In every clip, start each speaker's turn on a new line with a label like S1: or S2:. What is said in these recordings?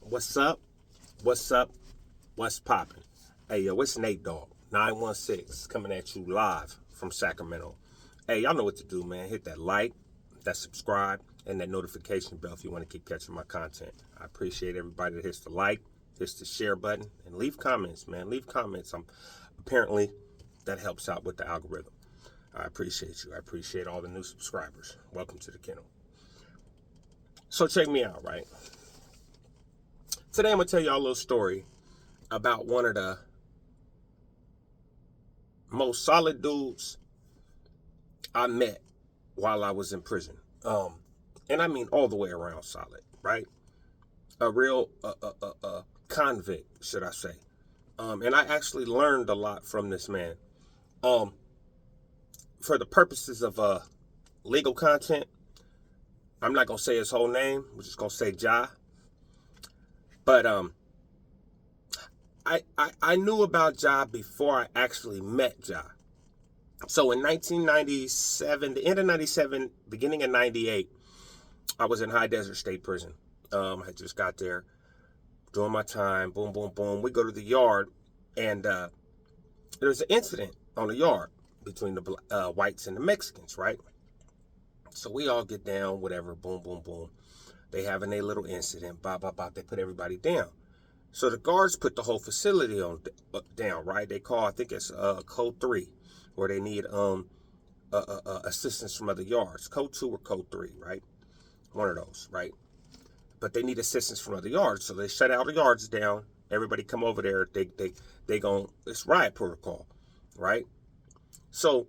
S1: What's up? What's up? What's poppin'? Hey, yo, it's Nate Dogg, 916, coming at you live from Sacramento. Hey, y'all know what to do, man. Hit that like, that subscribe, and that notification bell if you want to keep catching my content. I appreciate everybody that hits the like, hits the share button, and leave comments, man. Leave comments. Apparently, that helps out with the algorithm. I appreciate you. I appreciate all the new subscribers. Welcome to the kennel. So check me out, right? Today I'm going to tell y'all a little story about one of the most solid dudes I met while I was in prison. And I mean all the way around solid, right? A real convict, should I say. And I actually learned a lot from this man. For the purposes of legal content, I'm not going to say his whole name. We're just going to say Ja. But I knew about Ja before I actually met Ja. So in 1997, the end of 97, beginning of 98, I was in High Desert State Prison. I just got there, doing my time, boom, boom, boom. We go to the yard, and there was an incident on the yard between the whites and the Mexicans, right? So we all get down, whatever, boom, boom, boom. They having a little incident, bop, bop, bop. They put everybody down. So the guards put the whole facility on down, right? They call, I think it's Code 3, where they need assistance from other yards. Code 2 or Code 3, right? One of those, right? But they need assistance from other yards, so they shut all the yards down. Everybody come over there. They gon' it's riot protocol, right? So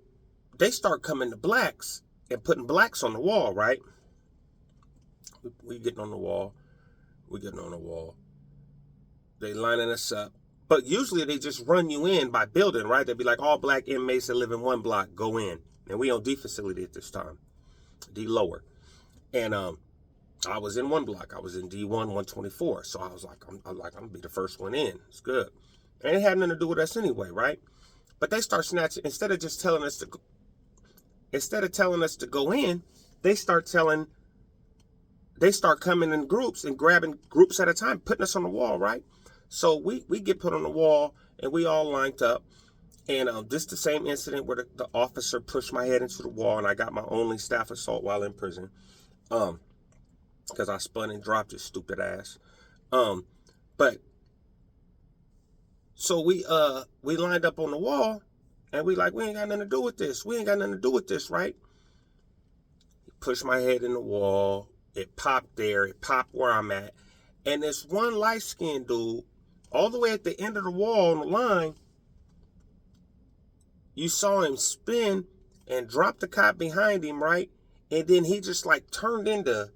S1: they start coming to blacks and putting blacks on the wall, right? We getting on the wall. We getting on the wall. They lining us up. But usually they just run you in by building, right? They'd be like, all black inmates that live in one block, go in. And we on D facility at this time, D lower. And I was in one block. I was in D1 124. So I was like, I'm gonna be the first one in. It's good. And it had nothing to do with us anyway, right? But they start snatching, instead of telling us to go in, they start coming in groups and grabbing groups at a time, putting us on the wall, right? So we get put on the wall and we all lined up. And this the same incident where the officer pushed my head into the wall and I got my only staff assault while in prison. Because I spun and dropped his stupid ass. But so we lined up on the wall and we like, we ain't got nothing to do with this. We ain't got nothing to do with this, right? He pushed my head in the wall. It popped there. It popped where I'm at. And this one light-skinned dude, all the way at the end of the wall on the line, you saw him spin and drop the cop behind him, right? And then he just like turned into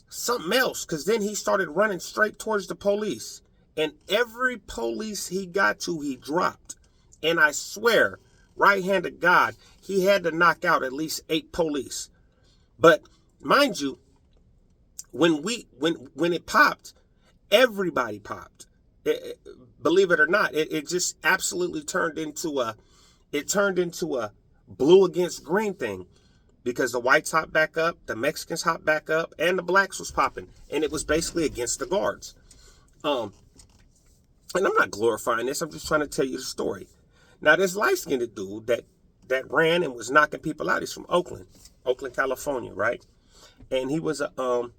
S1: something else, because then he started running straight towards the police. And every police he got to, he dropped. And I swear, right hand of God, he had to knock out at least 8 police. But mind you, when it popped, everybody popped. Believe it or not, it just absolutely turned into a blue against green thing, because the whites hopped back up, the Mexicans hopped back up, and the blacks was popping, and it was basically against the guards. And I'm not glorifying this. I'm just trying to tell you the story. Now, this light-skinned dude that ran and was knocking people out, he's from Oakland, California, right? And he was a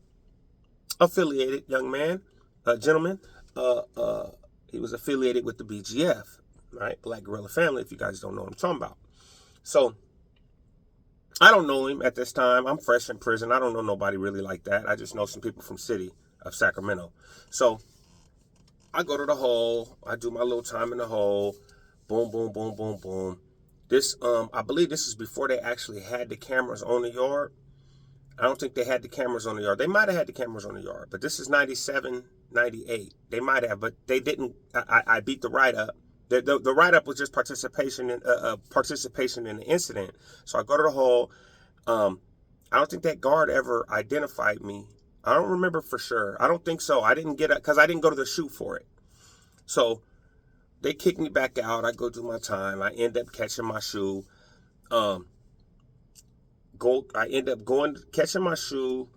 S1: affiliated young man, a gentleman. He was affiliated with the BGF, right? Black Guerrilla Family, if you guys don't know what I'm talking about. So I don't know him at this time. I'm fresh in prison. I don't know nobody really like that. I just know some people from city of Sacramento. So I go to the hole. I do my little time in the hole. Boom, boom, boom, boom, boom. This, I believe this is before they actually had the cameras on the yard. I don't think they had the cameras on the yard. They might have had the cameras on the yard, but this is 97, 98. They might have, but they didn't. I beat the write-up. The write-up was just participation in the incident. So I go to the hole. I don't think that guard ever identified me. I don't remember for sure. I don't think so. I didn't get it because I didn't go to the shoot for it. So they kick me back out. I go do my time. I end up catching my shoe. Catching my shoe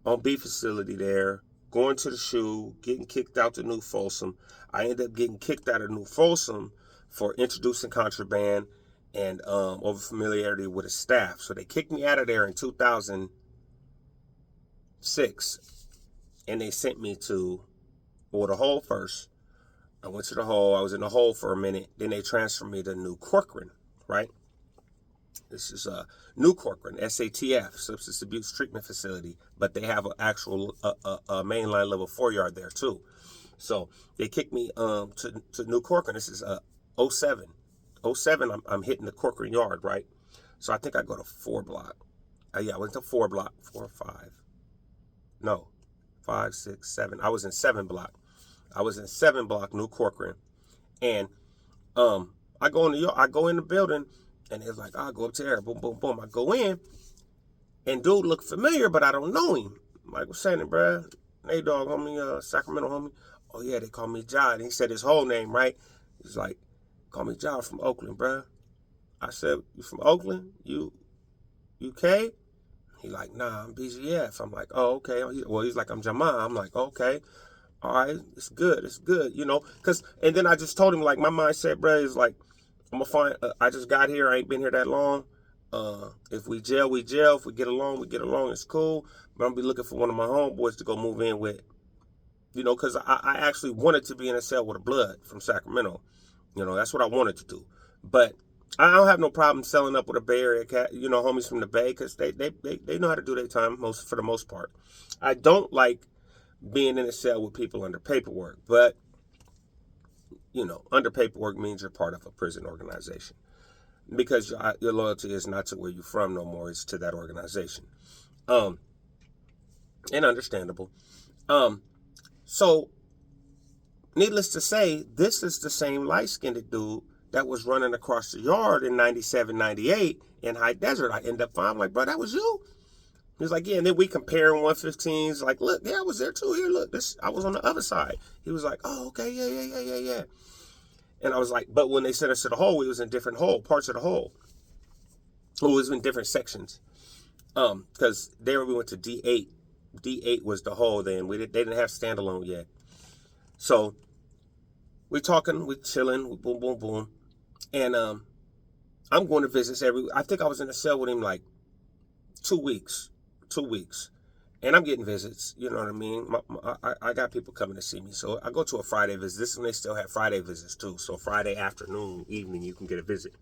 S1: on B facility there. going to the SHU, getting kicked out to New Folsom. I ended up getting kicked out of New Folsom for introducing contraband and over familiarity with the staff. So they kicked me out of there in 2006, and they sent me to the Hole first. I went to the Hole. I was in the Hole for a minute. Then they transferred me to New Corcoran, right? This is New Corcoran, SATF, Substance Abuse Treatment Facility, but they have an actual mainline level 4 yard there too. So they kicked me to New Corcoran. This is 07. 07, I'm hitting the Corcoran yard, right? So I think I go to 4 block. Yeah, I went to 4 block, 4 or 5. No, 5, 6, 7. I was in 7 block. I was in 7 block, New Corcoran. And I go in the building, and it's like, I'll go up to there, boom, boom, boom. I go in, and dude look familiar, but I don't know him. I'm like, what's happening, bruh? Hey, dog, homie, Sacramento homie. Oh, yeah, they call me John. And he said his whole name, right? He's like, call me John from Oakland, bruh. I said, you from Oakland? You UK? He like, nah, I'm BGF. I'm like, oh, okay. Well, he's like, I'm Jamal. I'm like, okay. All right, it's good, you know, and then I just told him, like, my mindset, bro, is like, I'm gonna find, I just got here, I ain't been here that long, if we gel, if we get along, it's cool, but I'm gonna be looking for one of my homeboys to go move in with, you know, because I actually wanted to be in a cell with a blood from Sacramento, you know, that's what I wanted to do, but I don't have no problem selling up with a Bay Area cat, you know, homies from the Bay, because they know how to do their time, for the most part. I don't like being in a cell with people under paperwork, but you know, under paperwork means you're part of a prison organization, because your loyalty is not to where you're from no more, it's to that organization, and understandable. So needless to say, this is the same light-skinned dude that was running across the yard in 97, 98 in High Desert. I end up finding, like, bro, that was you? He's like, yeah, and then we comparing 115s, like, look, yeah, I was there too. Here, look, I was on the other side. He was like, oh, okay, yeah. And I was like, but when they sent us to the Hole, we was in different parts of the Hole. It was in different sections. Because there we went to D8. D8 was the Hole then. They didn't have standalone yet. So we talking, we chilling, we boom, boom, boom. And I'm going to visits I think I was in a cell with him like 2 weeks. 2 weeks, and I'm getting visits, you know what I mean? I got people coming to see me, so I go to a Friday visit. This one, they still have Friday visits too, so Friday afternoon, evening, you can get a visit.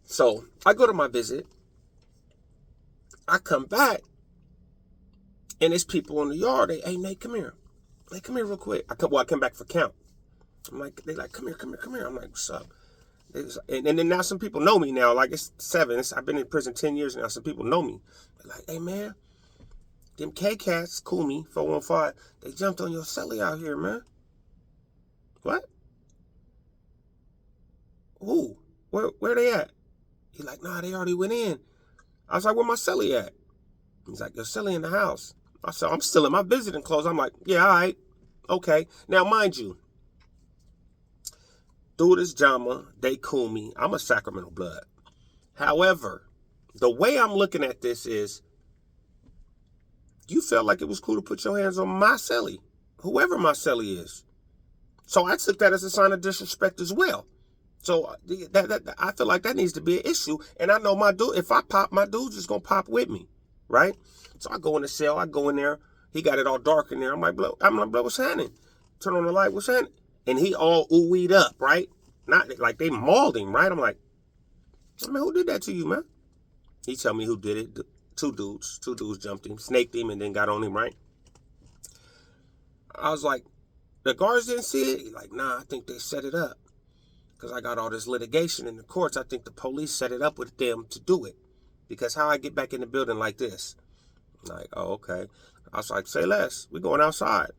S1: So I go to my visit, I come back, and there's people in the yard. Hey, Nate, come here. Hey, come here real quick. I come back for count. They like, come here. I'm like, what's up? And then now some people know me now. Like, it's 7. I've been in prison 10 years now. Some people know me. They're like, hey, man, them K-Cats, cool me, 415, they jumped on your celly out here, man. What? Who? Where they at? He's like, nah, they already went in. I was like, where my celly at? He's like, your celly in the house. I said, I'm still in my visiting clothes. I'm like, yeah, all right. Okay. Now, mind you, dude is Jama, they cool me. I'm a Sacramento blood. However, the way I'm looking at this is, you felt like it was cool to put your hands on my celly, whoever my celly is. So I took that as a sign of disrespect as well. So that I feel like that needs to be an issue. And I know my dude, if I pop, my dude's just going to pop with me, right? So I go in the cell, I go in there. He got it all dark in there. I'm like, bro, what's happening? Turn on the light, what's happening? And he all ooh-weed up, right? Not like they mauled him, right? I'm like, man, who did that to you, man? He tell me who did it. Two dudes jumped him, snaked him, and then got on him, right? I was like, the guards didn't see it? He's like, nah, I think they set it up. Because I got all this litigation in the courts. I think the police set it up with them to do it. Because how I get back in the building like this? I'm like, oh, okay. I was like, say less. We're going outside.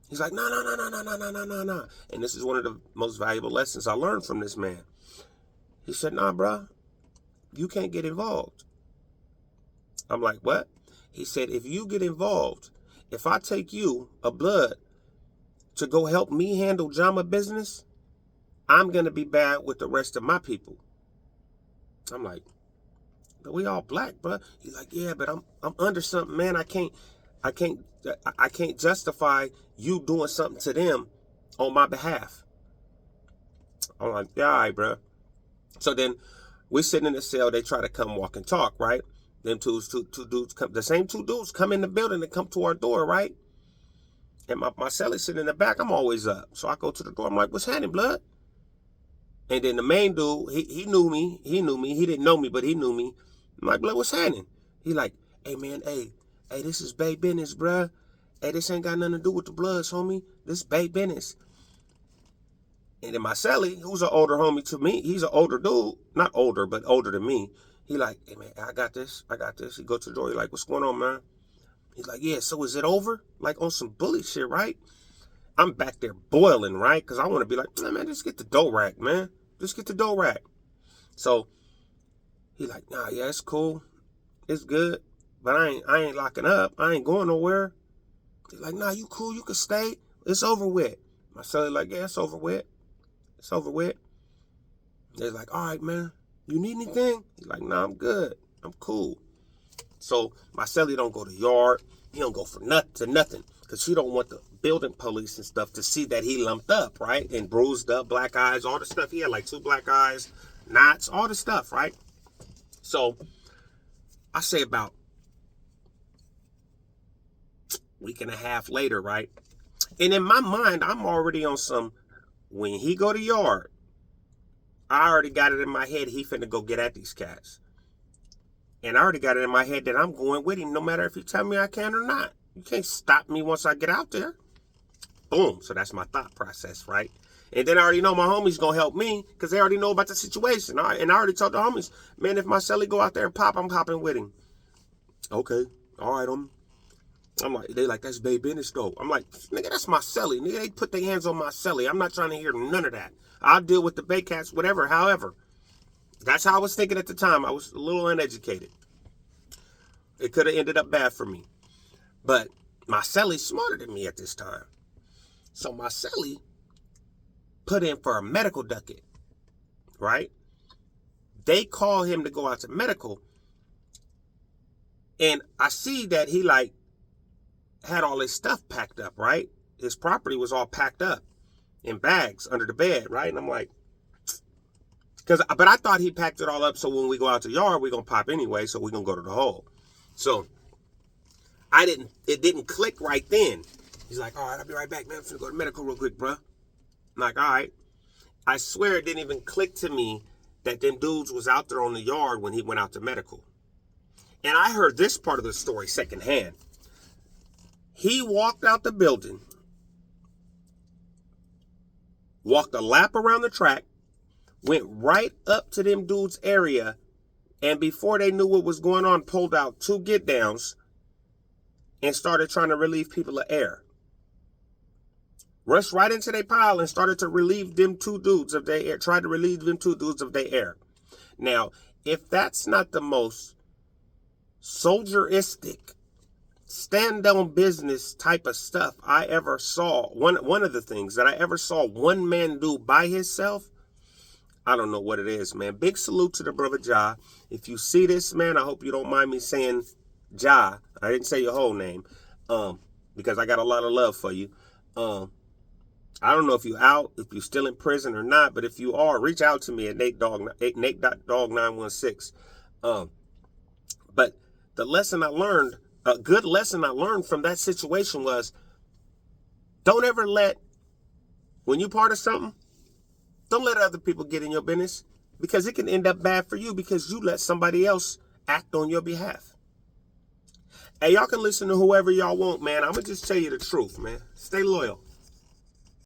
S1: He's like, no. And this is one of the most valuable lessons I learned from this man. He said, nah, bro, you can't get involved. I'm like, what? He said, if you get involved, if I take you, a blood, to go help me handle Jama business, I'm going to be bad with the rest of my people. I'm like, but we all black, bro. He's like, yeah, but I'm under something, man. I can't. I can't justify you doing something to them on my behalf. I'm like, yeah, all right, bro. So then we sitting in the cell. They try to come walk and talk, right? Them two dudes come. The same two dudes come in the building and come to our door, right? And my cellie sitting in the back. I'm always up, so I go to the door. I'm like, what's happening, blood? And then the main dude, he knew me. He knew me. He didn't know me, but he knew me. I'm like, blood, what's happening? He like, hey man, hey, this is Bay business, bruh. Hey, this ain't got nothing to do with the Bloods, homie. This is Bay business. And then my celly, who's an older homie to me, he's an older dude, not older, but older than me. He like, hey man, I got this. He go to the door, he like, what's going on, man? He's like, yeah, so is it over? Like on some bully shit, right? I'm back there boiling, right? Because I want to be like, nah, man, just get the dough rack, man. Just get the dough rack. So he like, nah, yeah, it's cool. It's good. But I ain't locking up. I ain't going nowhere. He's like, nah, you cool. You can stay. It's over with. My celly like, yeah, it's over with. It's over with. They're like, all right, man. You need anything? He's like, nah, I'm good. I'm cool. So my celly don't go to yard. He don't go for nothing. Because she don't want the building police and stuff to see that he lumped up, right? And bruised up, black eyes, all the stuff. He had like 2 black eyes, knots, all the stuff, right? So I say about a week and a half later, right? And in my mind, I'm already on some, when he go to yard, I already got it in my head, he finna go get at these cats. And I already got it in my head that I'm going with him no matter if he tell me I can or not. You can't stop me once I get out there. Boom. So that's my thought process, right? And then I already know my homies gonna help me because they already know about the situation. And I already told the homies, man, if my celly go out there and pop, I'm popping with him. Okay. All right, I'm like, they like, that's Bay business though. I'm like, nigga, that's my celly. Nigga, they put their hands on my celly. I'm not trying to hear none of that. I'll deal with the Bay cats, whatever, however. That's how I was thinking at the time. I was a little uneducated. It could have ended up bad for me. But my celly's smarter than me at this time. So my celly put in for a medical ducket, right? They call him to go out to medical. And I see that he like had all his stuff packed up, right? His property was all packed up in bags under the bed, right? And I'm like, but I thought he packed it all up so when we go out to the yard, we're going to pop anyway, so we're going to go to the hole. So it didn't click right then. He's like, all right, I'll be right back, man. I'm finna go to medical real quick, bro. I'm like, all right. I swear it didn't even click to me that them dudes was out there on the yard when he went out to medical. And I heard this part of the story secondhand. He walked out the building, walked a lap around the track, went right up to them dudes' area, and before they knew what was going on, pulled out 2 get-downs and started trying to relieve people of air. Rushed right into their pile and started to relieve them 2 dudes of their air, tried to relieve them 2 dudes of their air. Now, if that's not the most soldieristic, stand-on business type of stuff I ever saw, one of the things that I ever saw one man do by himself, I don't know what it is, man. Big salute to the brother Ja. If you see this, man, I hope you don't mind me saying Ja. I didn't say your whole name, because I got a lot of love for you. I don't know if you're out, if you're still in prison or not, but if you are, reach out to me at Nate.Dog916. But the lesson I learned, a good lesson I learned from that situation was, don't ever when you're part of something, don't let other people get in your business, because it can end up bad for you because you let somebody else act on your behalf. Hey, y'all can listen to whoever y'all want, man. I'm going to just tell you the truth, man. Stay loyal.